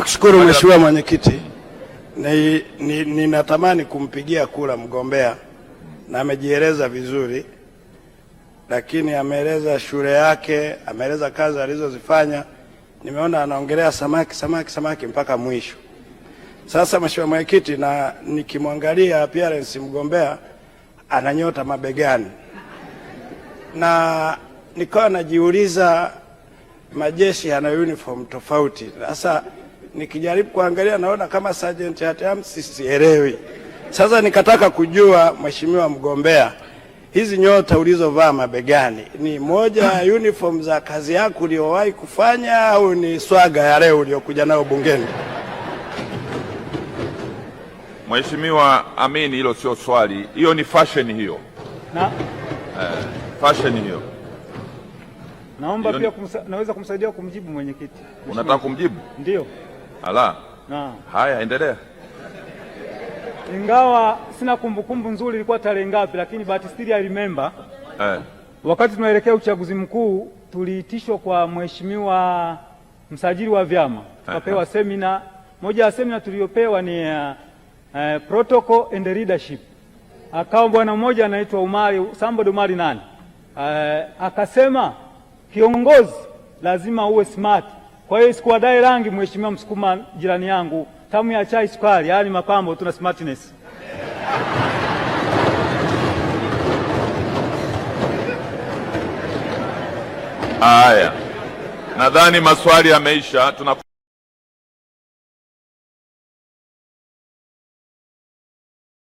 Nakushukuru Mheshimiwa Mwenyekiti. Ninatamani kumpigia kura mgombea na amejieleza vizuri, lakini ameeleza shule yake, ameeleza kazi alizozifanya. Nimeona anaongelea samaki mpaka mwisho. Sasa Mheshimiwa Mwenyekiti, na nikimwangalia appearance mgombea ananyota mabegani, na nikawa najiuliza majeshi yana uniform tofauti. Sasa nikijaribu kuangalia naona kama sergeant at arms, sielewi. Sasa nikataka kujua Mheshimiwa mgombea, hizi nyota ulizovaa mabegani ni moja ya uniform za kazi yako uliyowahi kufanya au ni swaga ya leo uliyokuja nayo bungeni? Mheshimiwa Amin, hilo sio swali, hiyo ni fashion hiyo. Fashion hiyo. Naomba pia naweza kumsaidia kumjibu mwenyekiti. Unataka kumjibu? Ndio. Ala. Haya, endelea. Ingawa sina kumbukumbu nzuri ilikuwa tarehe ngapi, lakini but still I remember. Wakati tunaelekea uchaguzi mkuu tuliitishwa kwa mheshimiwa msajili wa vyama. Tukapewa semina. Moja ya semina tuliyopewa ni protocol and leadership. Akawa bwana mmoja anaitwa Umari nani? Akasema kiongozi lazima uwe smart. Kwa hiyo sikuwadai rangi mheshimiwa Msukuma jirani yangu, tamu ya chai sukari, yaani mapambo tuna smartness. Haya, nadhani maswali yameisha.